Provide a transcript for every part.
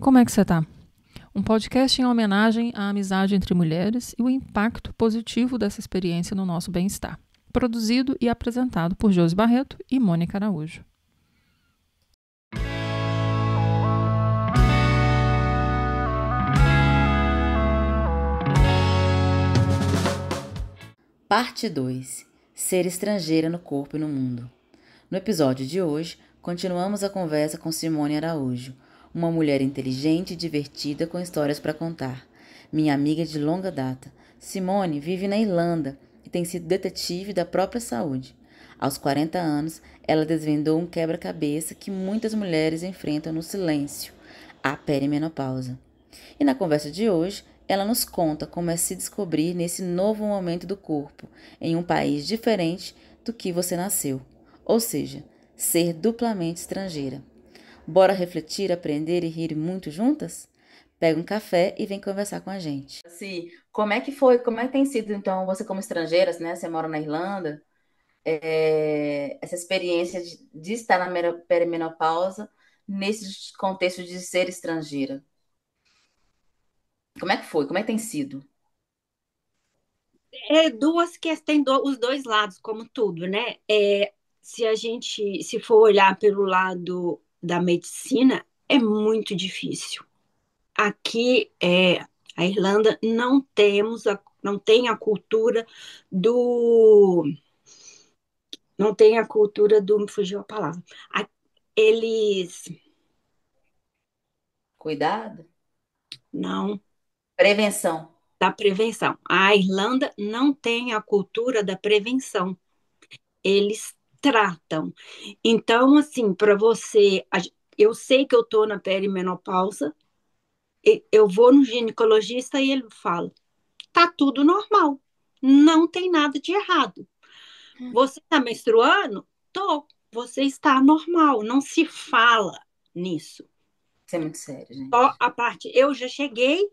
Como é que você tá? Um podcast em homenagem à amizade entre mulheres e o impacto positivo dessa experiência no nosso bem-estar. Produzido e apresentado por Josi Barreto e Mônica Araújo. Parte 2. Ser estrangeira no corpo e no mundo. No episódio de hoje, continuamos a conversa com Simone Araújo, uma mulher inteligente e divertida com histórias para contar. Minha amiga de longa data, Simone vive na Irlanda e tem sido detetive da própria saúde. Aos 40 anos, ela desvendou um quebra-cabeça que muitas mulheres enfrentam no silêncio, a perimenopausa. E na conversa de hoje, ela nos conta como é se descobrir nesse novo momento do corpo, em um país diferente do que você nasceu. Ou seja, ser duplamente estrangeira. Bora refletir, aprender e rir muito juntas? Pega um café e vem conversar com a gente. Sim, como é que foi? Como é que tem sido, então, você como estrangeira, né? Você mora na Irlanda, essa experiência de estar na perimenopausa nesse contexto de ser estrangeira? Como é que foi? Como é que tem sido? É duas questões, os dois lados, como tudo, né? Se for olhar pelo lado da medicina, é muito difícil. Aqui, a Irlanda, não tem a cultura do, não tem a cultura do, me fugiu a palavra. Eles, Cuidado? não, Prevenção. da prevenção. A Irlanda não tem a cultura da prevenção. Eles tratam. Então, assim, para você, eu sei que eu estou na perimenopausa, eu vou no ginecologista e ele fala: tá tudo normal, não tem nada de errado. Você está menstruando? Tô. Você está normal, não se fala nisso. Isso é muito sério, Só gente. a parte, eu já cheguei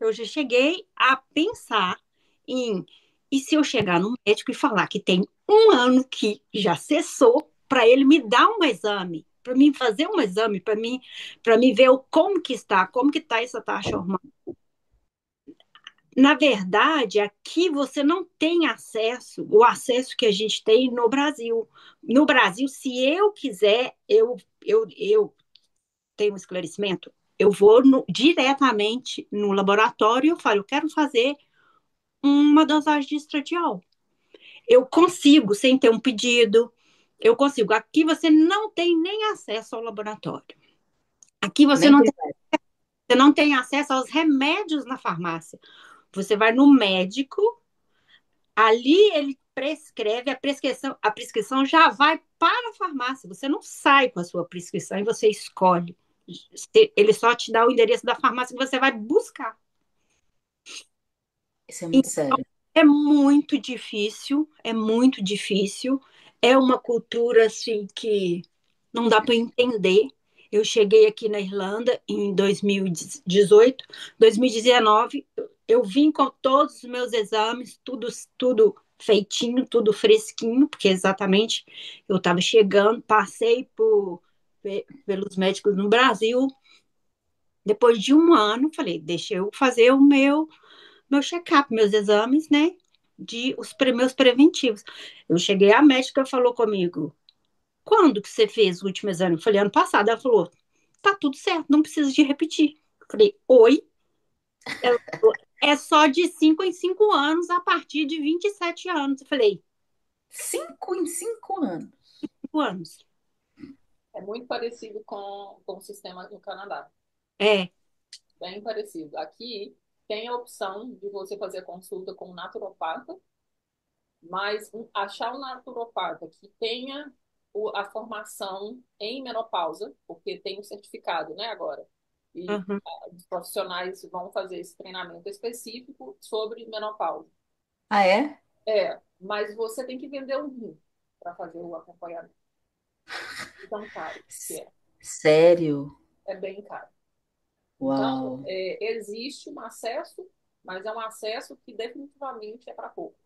a pensar em e se eu chegar no médico e falar que tem um ano que já cessou para ele me dar um exame, para mim fazer um exame, para mim ver como que está essa taxa hormonal. Na verdade, aqui você não tem acesso, o acesso que a gente tem no Brasil. No Brasil, se eu quiser, eu tenho um esclarecimento, eu vou diretamente no laboratório e eu falo, eu quero fazer uma dosagem de estradiol. Eu consigo, sem ter um pedido, eu consigo. Aqui você não tem nem acesso ao laboratório. Aqui Nem precisa. você não tem acesso aos remédios na farmácia. Você vai no médico, ali ele prescreve a prescrição já vai para a farmácia. Você não sai com a sua prescrição e você escolhe. Ele só te dá o endereço da farmácia que você vai buscar. Isso é muito sério. É muito difícil, é muito difícil. É uma cultura assim que não dá para entender. Eu cheguei aqui na Irlanda em 2018, 2019, eu vim com todos os meus exames, tudo feitinho, tudo fresquinho, porque exatamente eu estava chegando, passei pelos médicos no Brasil. Depois de um ano, falei, deixa eu fazer o meu check-up, meus exames, né? Meus preventivos. Eu cheguei, a médica falou comigo: quando que você fez o último exame? Eu falei, ano passado. Ela falou, tá tudo certo, não precisa de repetir. Eu falei, oi? Ela falou, é só de 5 em 5 anos, a partir de 27 anos. Eu falei, 5 em 5 anos. 5 anos. É muito parecido com o sistema no Canadá. É, Bem parecido. Aqui tem a opção de você fazer a consulta com um naturopata, mas achar um naturopata que tenha a formação em menopausa, porque tem um certificado, né, agora. E uhum. os profissionais vão fazer esse treinamento específico sobre menopausa. Ah, é? Mas você tem que vender um rim para fazer o acompanhamento. Então, caro, que é. Sério? É bem caro. Então, Uau. existe um acesso, mas é um acesso que definitivamente é para pouco.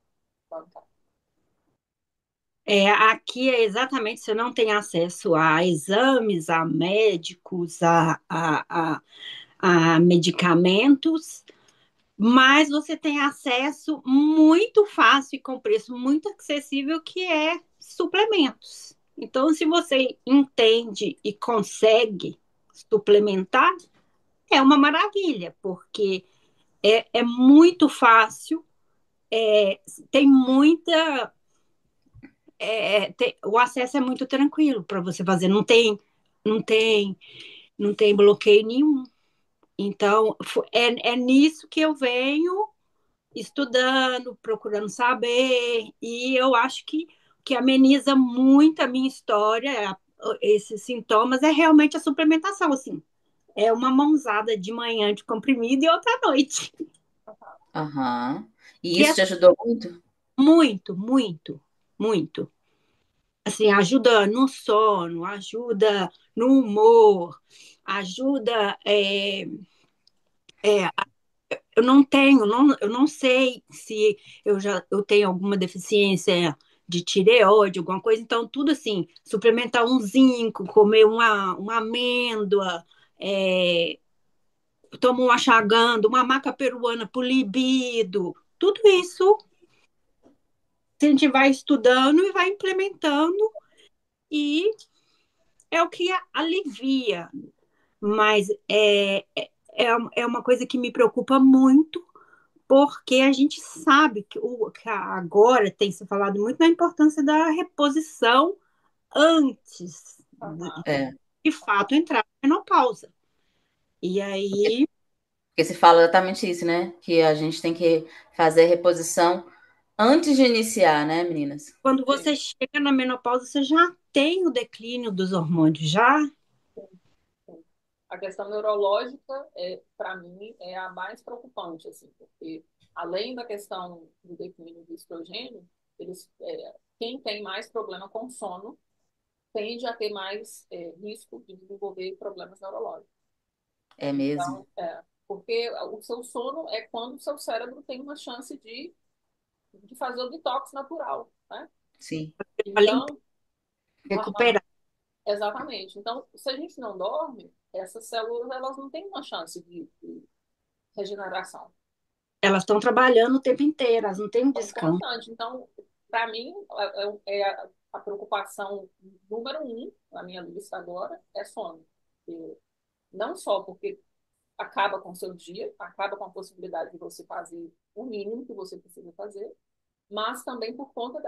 Aqui é exatamente, você não tem acesso a exames, a médicos, a medicamentos, mas você tem acesso muito fácil e com preço muito acessível, que é suplementos. Então, se você entende e consegue suplementar, é uma maravilha, porque é muito fácil, tem muita. O acesso é muito tranquilo para você fazer, não tem, não tem bloqueio nenhum. Então, é nisso que eu venho estudando, procurando saber, e eu acho que ameniza muito a minha história, esses sintomas, é realmente a suplementação, assim. É uma mãozada de manhã de comprimido e outra à noite. Aham. E Que é isso te ajudou muito? muito, muito, muito. Assim, ajuda no sono, ajuda no humor, ajuda. Eu não sei se eu tenho alguma deficiência de tireoide, alguma coisa, então tudo assim, suplementar um zinco, comer uma amêndoa, é, tomar um ashwagandha, uma maca peruana por libido, tudo isso a gente vai estudando e vai implementando, e é o que alivia, mas é uma coisa que me preocupa muito, porque a gente sabe que agora tem se falado muito na importância da reposição antes É, de fato entrar na menopausa. E aí, porque se fala exatamente isso, né? Que a gente tem que fazer a reposição antes de iniciar, né, meninas? quando Sim, você chega na menopausa, você já tem o declínio dos hormônios, já. sim, sim. A questão neurológica, para mim, é a mais preocupante, assim, porque além da questão do declínio do estrogênio, quem tem mais problema com sono tende a ter mais risco de desenvolver problemas neurológicos. É mesmo? Então, porque o seu sono é quando o seu cérebro tem uma chance de fazer o detox natural, né? Sim. Para limpar, Então, aham, recuperar. exatamente. Então, se a gente não dorme, essas células elas não têm uma chance de regeneração. Elas estão trabalhando o tempo inteiro, elas não têm um Então, descanso. constante. Então, para mim, a preocupação número um na minha lista agora é sono. E não só porque acaba com o seu dia, acaba com a possibilidade de você fazer o mínimo que você precisa fazer, mas também por conta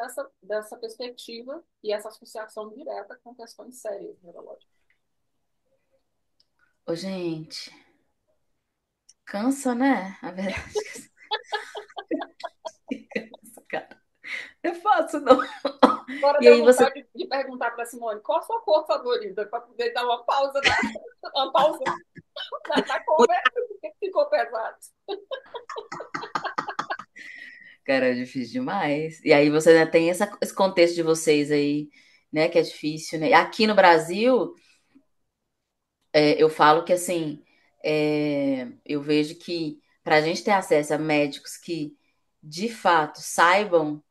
dessa perspectiva e essa associação direta com questões sérias neurológicas. Ô, gente, cansa, né? A verdade é que cansa, cara. Não é fácil, não. Agora E deu aí você. vontade de perguntar para a Simone qual a sua cor favorita, para poder dar uma pausa uma pausa na conversa, porque ficou pesado. Cara, é difícil demais. E aí você ainda tem esse contexto de vocês aí, né? Que é difícil, né? Aqui no Brasil, eu falo que assim, eu vejo que para a gente ter acesso a médicos que de fato saibam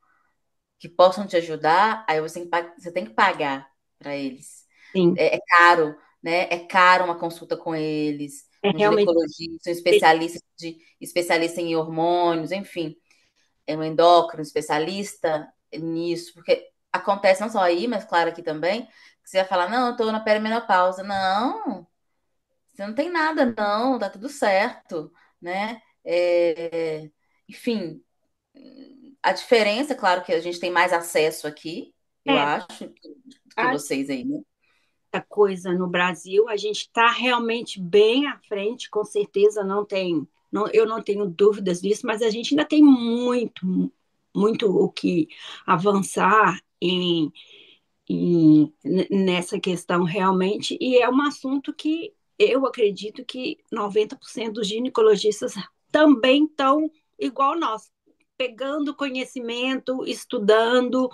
que possam te ajudar, aí você tem que pagar para eles. Sim, É caro, né? É caro uma consulta com eles, é um realmente. ginecologista, um especialista em hormônios, enfim, é um endócrino, especialista nisso, porque acontece não só aí, mas claro aqui também, que você vai falar, não, eu tô na perimenopausa. Não, você não tem nada, não, tá tudo certo, né? Enfim, a diferença, claro que a gente tem mais acesso aqui, eu É, acho, do que a vocês aí, né? coisa no Brasil, a gente está realmente bem à frente, com certeza não tem, eu não tenho dúvidas disso, mas a gente ainda tem muito o que avançar nessa questão realmente, e é um assunto que eu acredito que 90% dos ginecologistas também estão igual nós, pegando conhecimento, estudando,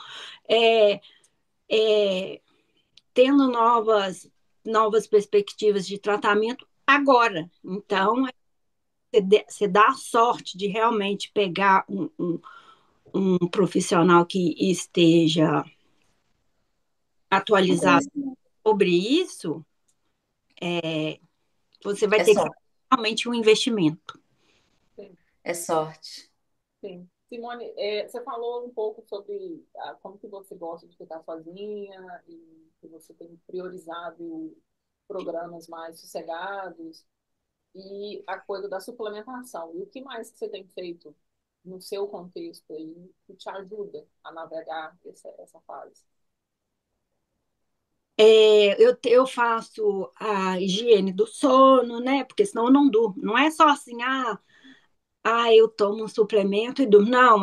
é, é, tendo novas perspectivas de tratamento agora. Sim, Então, você dá a sorte de realmente pegar um profissional que esteja Com atualizado conhecimento. sobre isso, você vai É ter que só. fazer realmente um investimento. Sim, É sorte. sim. Simone, você falou um pouco sobre como que você gosta de ficar sozinha e que você tem priorizado programas mais sossegados e a coisa da suplementação. E o que mais que você tem feito no seu contexto aí que te ajuda a navegar essa fase? Eu faço a higiene do sono, né? Porque senão eu não durmo. Não é só assim, eu tomo um suplemento e durmo. Não,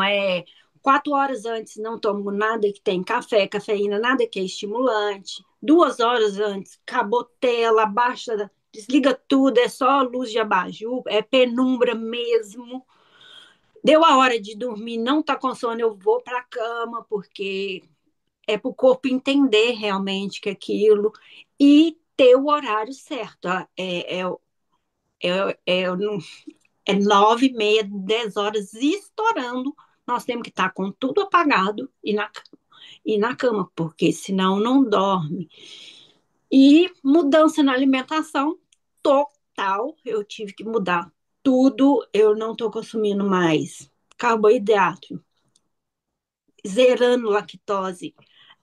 4 horas antes não tomo nada que tem café, cafeína, nada que é estimulante. 2 horas antes, acabou tela, baixa, desliga tudo, é só luz de abajur, é penumbra mesmo. Deu a hora de dormir, não tá com sono, eu vou para a cama, porque é para o corpo entender realmente que aquilo e ter o horário certo. Não- é 9h30, 10 horas estourando. Nós temos que estar com tudo apagado e na cama, porque senão não dorme. E mudança na alimentação total. Eu tive que mudar tudo. Eu não estou consumindo mais carboidrato, zerando lactose,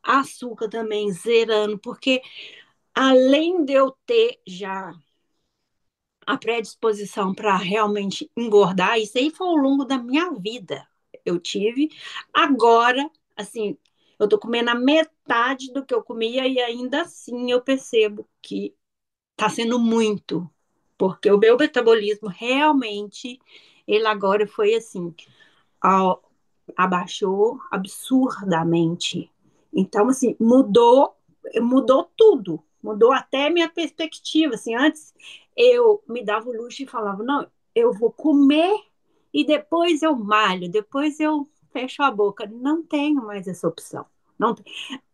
açúcar também zerando, porque além de eu ter já a predisposição para realmente engordar, isso aí foi ao longo da minha vida. Eu tive. Agora, assim, eu tô comendo a metade do que eu comia e ainda assim eu percebo que tá sendo muito, porque o meu metabolismo realmente, ele agora foi assim, ao- abaixou absurdamente. Então, assim, mudou tudo, mudou até minha perspectiva. Assim, antes eu me dava o luxo e falava, não, eu vou comer e depois eu malho, depois eu fecho a boca. Não tenho mais essa opção. Não,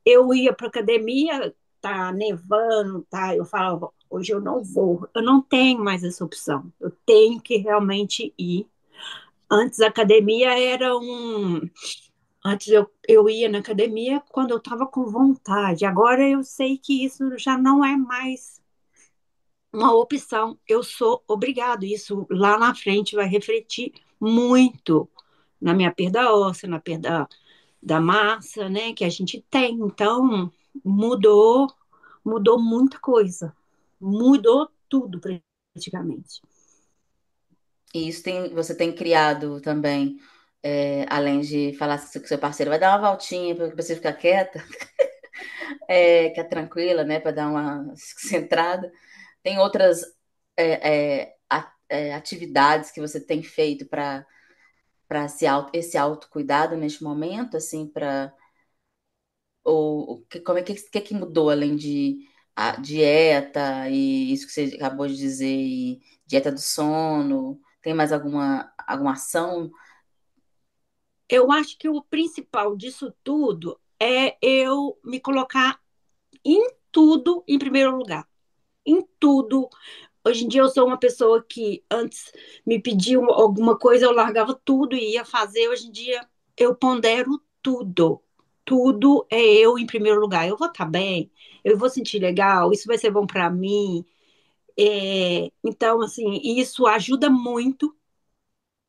eu ia para academia, tá nevando, tá? Eu falava, hoje eu não vou. Eu não tenho mais essa opção. Eu tenho que realmente ir. Antes a academia era um. Antes eu ia na academia quando eu estava com vontade. Agora eu sei que isso já não é mais uma opção. Eu sou obrigado. Isso lá na frente vai refletir muito na minha perda óssea, na perda da massa, né, que a gente tem. Então, mudou muita coisa. Mudou tudo praticamente. E você tem criado também, além de falar com o seu parceiro, vai dar uma voltinha para você ficar quieta, que é tranquila, né, para dar uma centrada. Tem outras atividades que você tem feito para esse autocuidado neste momento, assim, para como que mudou além de a dieta e isso que você acabou de dizer, e dieta do sono? Tem mais alguma ação? Eu acho que o principal disso tudo é eu me colocar em tudo em primeiro lugar. Em tudo. Hoje em dia eu sou uma pessoa que antes me pediam alguma coisa, eu largava tudo e ia fazer. Hoje em dia eu pondero tudo. Tudo é eu em primeiro lugar. Eu vou estar bem, eu vou sentir legal, isso vai ser bom para mim. Então, assim, isso ajuda muito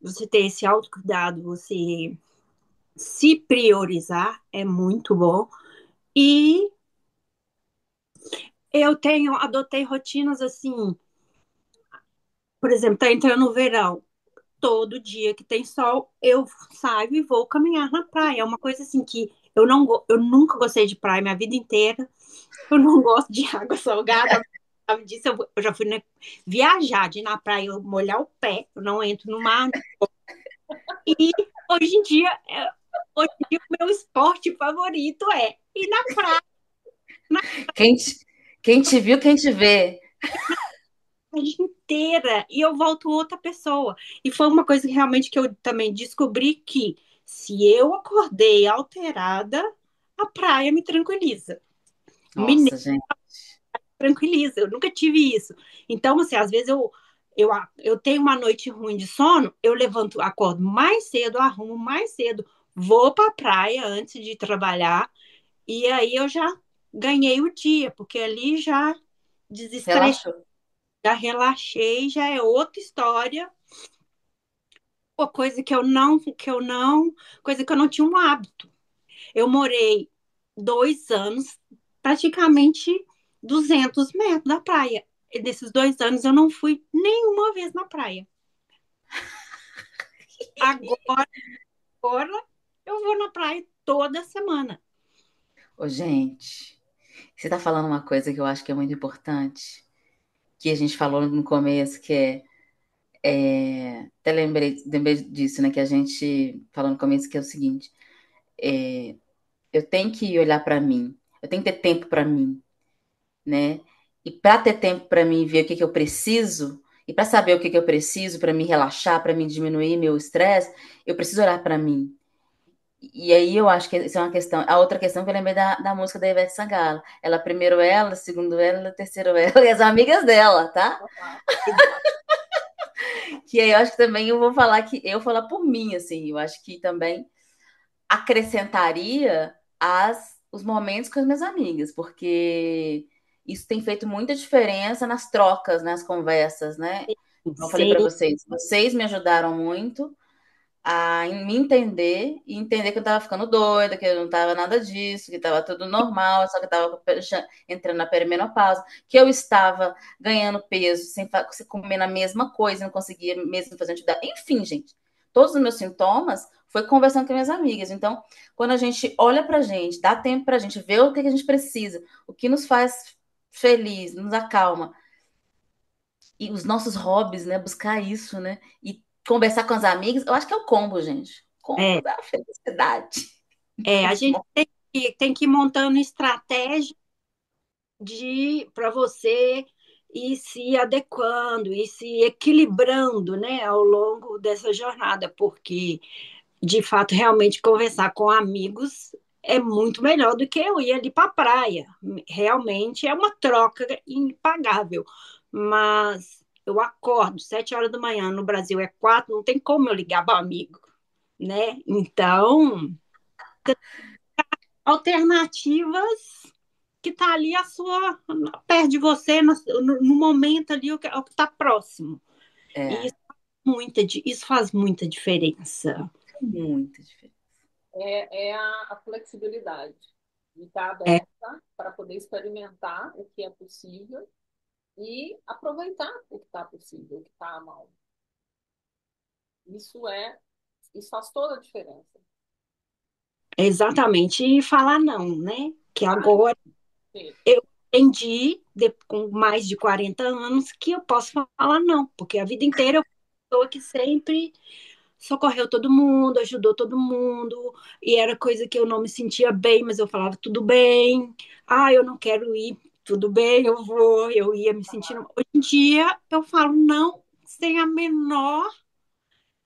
você ter esse autocuidado, você se priorizar, é muito bom. E adotei rotinas assim, por exemplo, tá entrando o verão. Todo dia que tem sol, eu saio e vou caminhar na praia. É uma coisa assim que eu nunca gostei de praia minha vida inteira. Eu não gosto de água salgada. Sabe disso, eu já fui viajar de ir na praia, eu molhar o pé, eu não entro no mar. E hoje em dia, hoje em dia o meu esporte favorito é ir na praia Quem te, quem te viu, quem te vê. inteira e eu volto outra pessoa. E foi uma coisa que realmente que eu também descobri que se eu acordei alterada, a praia me tranquiliza. Me Nossa, gente. tranquiliza. Eu nunca tive isso. Então, assim, às vezes eu tenho uma noite ruim de sono, eu levanto, acordo mais cedo, arrumo mais cedo, vou para a praia antes de trabalhar e aí eu já ganhei o dia, porque ali já desestressei. Relaxou. já relaxei, já é outra história. Pô, coisa que eu não tinha um hábito. Eu morei 2 anos, praticamente 200 metros da praia. E desses 2 anos eu não fui nenhuma vez na praia. Agora, agora eu vou na praia toda semana. Ô, gente, você tá falando uma coisa que eu acho que é muito importante, que a gente falou no começo, que até lembrei disso, né? Que a gente falou no começo, que é o seguinte: eu tenho que olhar pra mim, eu tenho que ter tempo pra mim, né? E para ter tempo para mim ver o que que eu preciso, e para saber o que que eu preciso para me relaxar, para me diminuir meu estresse, eu preciso olhar para mim. E aí eu acho que isso é uma questão. A outra questão que eu lembrei da música da Ivete Sangalo. Ela primeiro ela, segundo ela, terceiro ela e as amigas dela, tá? Que aí eu acho que também eu vou falar que eu vou falar por mim, assim, eu acho que também acrescentaria os momentos com as minhas amigas, porque isso tem feito muita diferença nas trocas, nas conversas, né? Como eu falei para Sim, vocês me ajudaram muito a me entender e entender que eu tava ficando doida, que eu não tava nada disso, que tava tudo normal, só que eu tava entrando na perimenopausa, que eu estava ganhando peso sem comer a mesma coisa, não conseguia mesmo fazer atividade. Enfim, gente, todos os meus sintomas foi conversando com minhas amigas. Então, quando a gente olha pra gente, dá tempo pra gente ver o que a gente precisa, o que nos faz feliz, nos acalma, e os nossos hobbies, né? Buscar isso, né? E conversar com as amigas, eu acho que é o combo, gente. Combo é, da felicidade. a gente tem que ir montando estratégia para você ir se adequando e se equilibrando, né, ao longo dessa jornada, porque de fato realmente conversar com amigos é muito melhor do que eu ir ali para a praia. Realmente é uma troca impagável. Mas eu acordo 7 horas da manhã, no Brasil é 4, não tem como eu ligar para o amigo, né? Então, alternativas que está ali perto de você, no momento ali, o que está próximo. E É, isso faz muita diferença. muito diferente. É a flexibilidade de estar É, aberta para poder experimentar o que é possível e aproveitar o que está possível, o que está à mão. Isso é, isso faz toda a diferença. exatamente. E falar não, né? Que Ai, agora sim, eu aprendi, com mais de 40 anos, que eu posso falar não, porque a vida inteira eu fui uma pessoa que sempre socorreu todo mundo, ajudou todo mundo, e era coisa que eu não me sentia bem, mas eu falava tudo bem. Ah, eu não quero ir, tudo bem, eu vou. Eu ia me sentindo. Hoje em dia eu falo não sem a menor,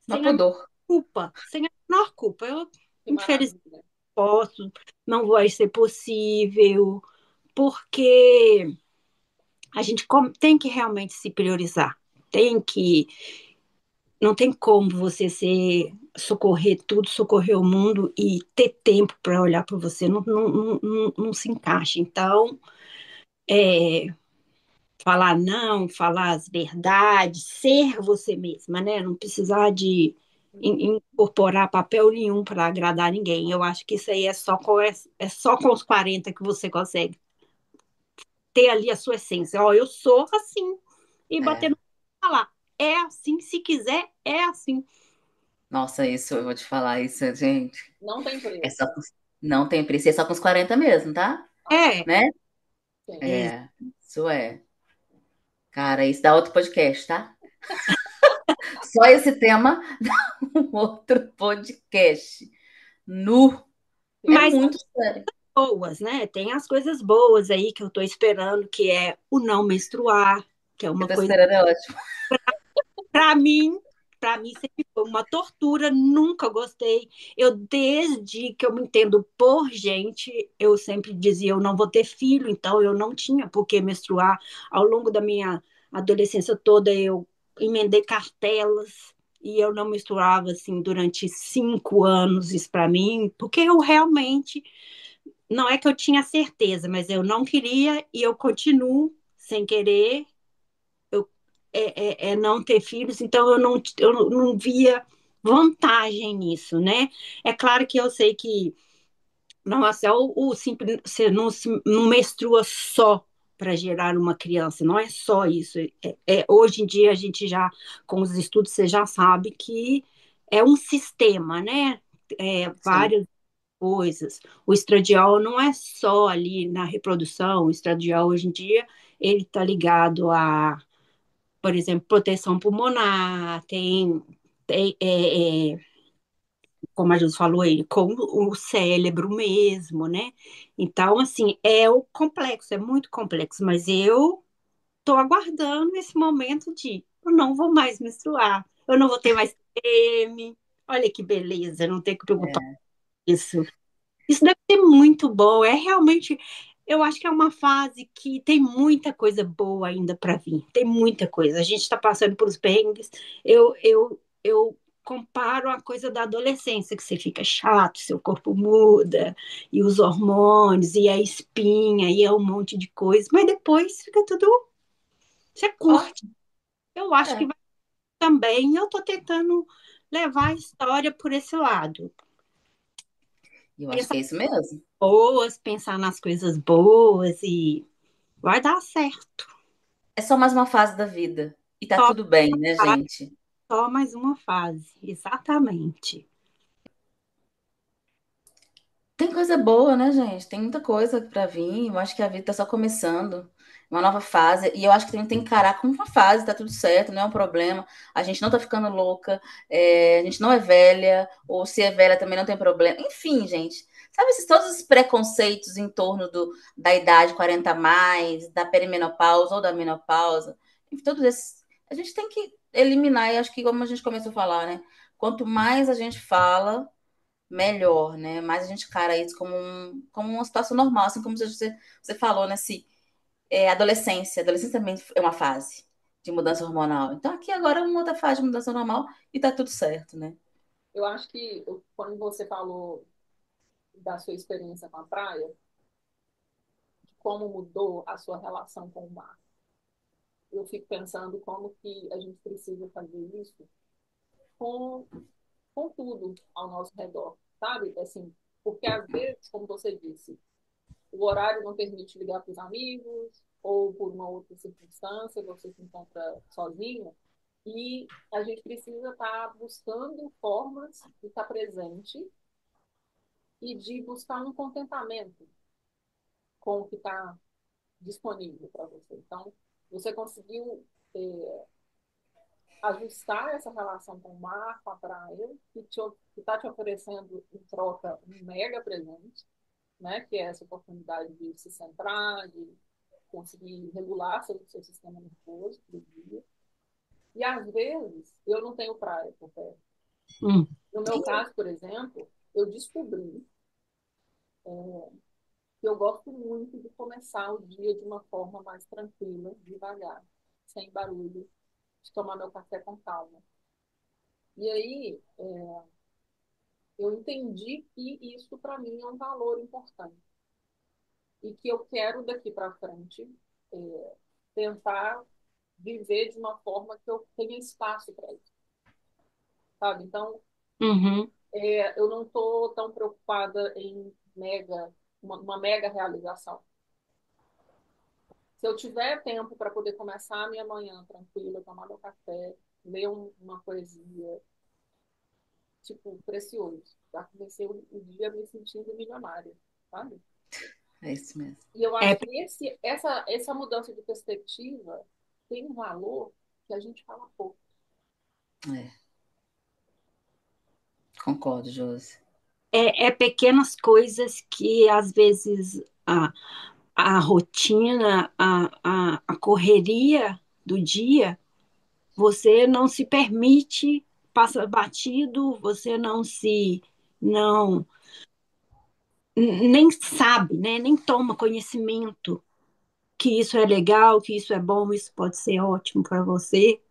Não sem a menor pudor. culpa, sem a menor culpa. Eu, que infelizmente, maravilha. posso, não vai ser possível, porque a gente tem que realmente se priorizar. Tem que Não tem como você socorrer tudo, socorrer o mundo e ter tempo para olhar para você. Não, não, não se encaixa. Então, é, falar não, falar as verdades, ser você mesma, né? Não precisar de incorporar papel nenhum para agradar ninguém. Eu acho que isso aí é só com os 40 que você consegue ter ali a sua essência. Ó, eu sou assim. E bater É. no falar. É assim, se quiser, é assim. Nossa, isso, eu vou te falar isso, gente. Não tem É preço. só com, não tem preço, é só com os 40 mesmo, tá? É, Né? Sim. É, isso é. Cara, isso dá outro podcast, tá? Só esse tema dá um outro podcast. Nu. É mas muito sério. boas, né? Tem as coisas boas aí que eu tô esperando, que é o não menstruar, que é Eu uma tô coisa esperando, é ótimo. para mim, para mim sempre foi uma tortura, nunca gostei. Eu desde que eu me entendo por gente, eu sempre dizia eu não vou ter filho, então eu não tinha por que menstruar. Ao longo da minha adolescência toda eu emendei cartelas e eu não menstruava assim durante 5 anos, isso para mim, porque eu realmente não é que eu tinha certeza, mas eu não queria e eu continuo sem querer. Eu não ter filhos, então eu não via vantagem nisso, né? É claro que eu sei que nossa, o simples, você não menstrua só para gerar uma criança, não é só isso. Hoje em dia, a gente já, com os estudos, você já sabe que é um sistema, né? Sim. Várias coisas. O estradiol não é só ali na reprodução, o estradiol hoje em dia, ele está ligado a, por exemplo, proteção pulmonar, como a Jus falou aí, com o cérebro mesmo, né? Então, assim, é o complexo, é muito complexo, mas eu tô aguardando esse momento de eu não vou mais menstruar, eu não vou ter mais TPM. Olha que beleza, não ter que preocupar É. com isso. Isso deve ser muito bom, é realmente. Eu acho que é uma fase que tem muita coisa boa ainda para vir. Tem muita coisa. A gente está passando por os perrengues. Eu comparo a coisa da adolescência, que você fica chato, seu corpo muda, e os hormônios, e a espinha, e é um monte de coisa. Mas depois fica tudo. Você Ó, curte. Eu acho que é. vai também. Eu estou tentando levar a história por esse lado. Eu acho Pensar que é isso mesmo. boas, pensar nas coisas boas e vai dar certo. É só mais uma fase da vida. E tá Só, tudo bem, né, gente? só mais uma fase, exatamente. Tem coisa boa, né, gente? Tem muita coisa pra vir. Eu acho que a vida tá só começando. Uma nova fase. E eu acho que tem que encarar como uma fase, tá tudo certo, não é um problema. A gente não tá ficando louca, a gente não é velha, ou se é velha também não tem problema. Enfim, gente. Sabe todos os preconceitos em torno da idade 40 a mais, da perimenopausa ou da menopausa? Enfim, todos esses. A gente tem que eliminar, e acho que como a gente começou a falar, né? Quanto mais a gente fala, melhor, né? Mais a gente cara isso como uma situação normal, assim como você falou, né? Se, adolescência. Adolescência também é uma fase de mudança hormonal. Então, aqui agora é uma outra fase de mudança normal e tá tudo certo, né? Eu acho que quando você falou da sua experiência com a praia, de como mudou a sua relação com o mar, eu fico pensando como que a gente precisa fazer isso com, com tudo ao nosso redor, sabe? Assim, porque às vezes, como você disse, o horário não permite ligar para os amigos, ou por uma outra circunstância, você se encontra sozinho, e a gente precisa estar buscando formas de estar presente e de buscar um contentamento com o que está disponível para você. Então, você conseguiu ajustar essa relação com o mar, com a praia, que está te oferecendo em troca um mega presente, né? Que é essa oportunidade de se centrar, de conseguir regular seu sistema nervoso do dia. E às vezes eu não tenho praia por perto. Hum. No meu caso, por exemplo, eu descobri que eu gosto muito de começar o dia de uma forma mais tranquila, devagar, sem barulho, de tomar meu café com calma. E aí eu entendi que isso para mim é um valor importante e que eu quero daqui para frente tentar viver de uma forma que eu tenha espaço para isso, sabe? Então, Uhum. eu não estou tão preocupada em uma mega realização. Se eu tiver tempo para poder começar a minha manhã tranquila, tomar meu café, ler uma poesia, tipo, precioso. Já comecei o dia me sentindo milionária, sabe? É isso mesmo. E eu É, acho que essa mudança de perspectiva tem um valor que a gente fala pouco. É, concordo, Josi. é pequenas coisas que às vezes a rotina, a correria do dia, você não se permite, passa batido, você não, nem sabe, né? Nem toma conhecimento que isso é legal, que isso é bom, isso pode ser ótimo para você.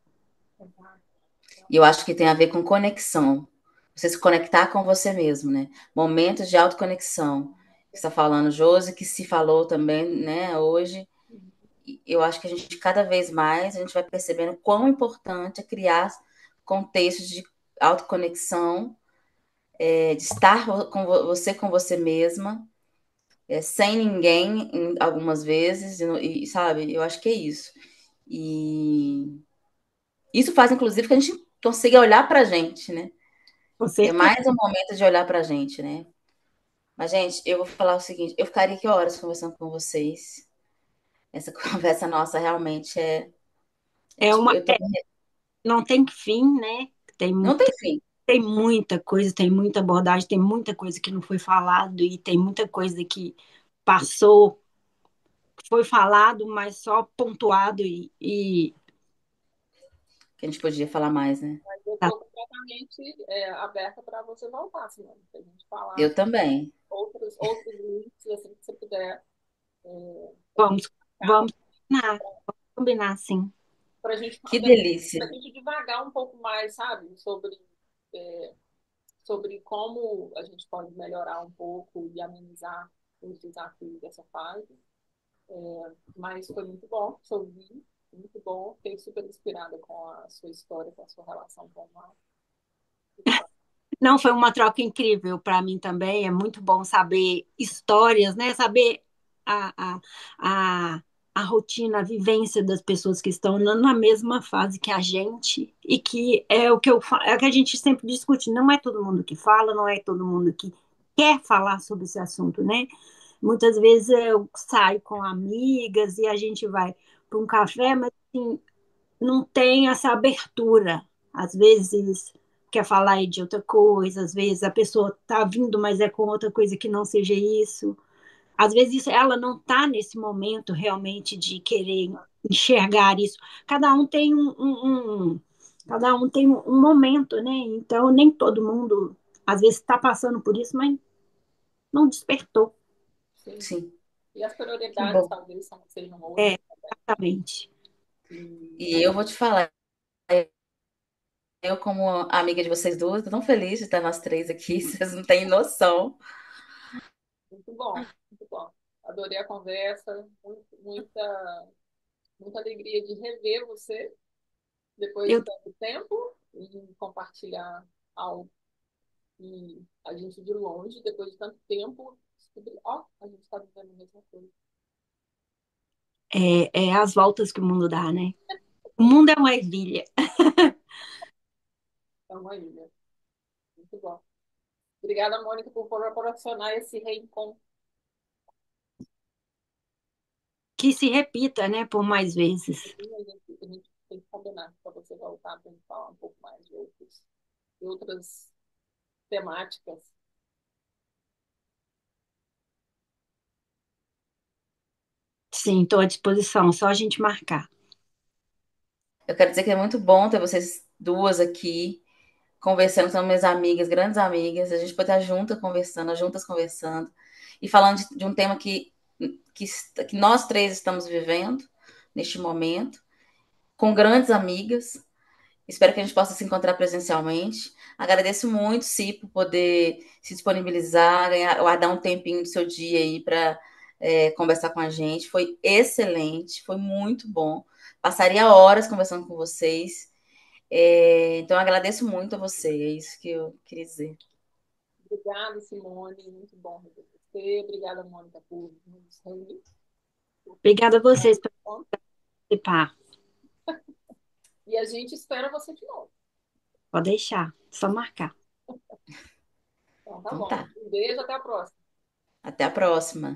E eu acho que tem a ver com conexão. Você se conectar com você mesmo, né? Momentos de autoconexão. Você está falando, Josi, que se falou também, né, hoje. eu acho que a gente, cada vez mais, a gente vai percebendo quão importante é criar contextos de autoconexão, de estar com você com você mesma, sem ninguém, algumas vezes, e, sabe, eu acho que é isso. E isso faz, inclusive, que a gente consiga olhar pra gente, né? Com Que é certeza. mais um momento de olhar pra gente, né? Mas, gente, eu vou falar o seguinte, eu ficaria aqui horas conversando com vocês. Essa conversa nossa realmente É tipo, uma, eu tô. não tem fim, né? Tem, Não tem fim. tem muita coisa, tem muita abordagem, tem muita coisa que não foi falado e tem muita coisa que passou, foi falado, mas só pontuado Que a gente podia falar mais, né? Mas eu tá, estou completamente aberta para você voltar, Simone, para a gente falar Eu também. outros links, assim, que você puder vamos, para vamos combinar, sim. a gente, Que delícia. pra gente divagar um pouco mais, sabe, é, sobre como a gente pode melhorar um pouco e amenizar os desafios dessa fase. Mas foi muito bom te ouvir, muito bom. Fiquei super inspirada com a sua história, com a sua relação com o mar. Não, foi uma troca incrível para mim também. É muito bom saber histórias, né? Saber a, a, a, a rotina, a vivência das pessoas que estão na mesma fase que a gente e que é o que é o que a gente sempre discute. Não é todo mundo que fala, não é todo mundo que quer falar sobre esse assunto, né? Muitas vezes eu saio com amigas e a gente vai para um café, mas assim, não tem essa abertura. Às vezes quer falar de outra coisa, às vezes a pessoa está vindo, mas é com outra coisa que não seja isso. Às vezes ela não está nesse momento realmente de querer enxergar isso. Cada um tem cada um tem um momento, né? Então nem todo mundo às vezes está passando por isso, mas não despertou. Sim. Sim. E as Que prioridades bom. talvez sejam outras É, também. exatamente. E E eu vou te falar, eu, como amiga de vocês duas, tô tão feliz de estar nós três aqui, vocês não têm noção. muito bom, muito bom. Adorei a conversa, muita alegria de rever você depois de Eu, tanto tempo e compartilhar algo que a gente de longe, depois de tanto tempo, descobrir, ó, a gente está vivendo a mesma coisa. é as voltas que o mundo dá, né? O mundo é uma ervilha. É uma ilha. Muito bom. Obrigada, Mônica, por proporcionar esse reencontro. Que se repita, né, por mais vezes. A gente tem que combinar para você voltar para falar um pouco mais de outras temáticas. Sim, estou à disposição, só a gente marcar. Eu quero dizer que é muito bom ter vocês duas aqui conversando, são minhas amigas, grandes amigas. A gente pode estar juntas conversando e falando de um tema que, que nós três estamos vivendo neste momento, com grandes amigas. Espero que a gente possa se encontrar presencialmente. Agradeço muito, Si, por poder se disponibilizar, guardar um tempinho do seu dia aí para conversar com a gente. Foi excelente, foi muito bom. Passaria horas conversando com vocês. Então, agradeço muito a você. É isso que eu queria dizer. Obrigada, Simone. Muito bom rever você. Obrigada, Mônica, por nos reunir. Obrigada a vocês por participar. E a gente espera você de novo. Pode deixar, só marcar. Então, tá Então bom. tá. Um beijo, até a próxima. Até a próxima.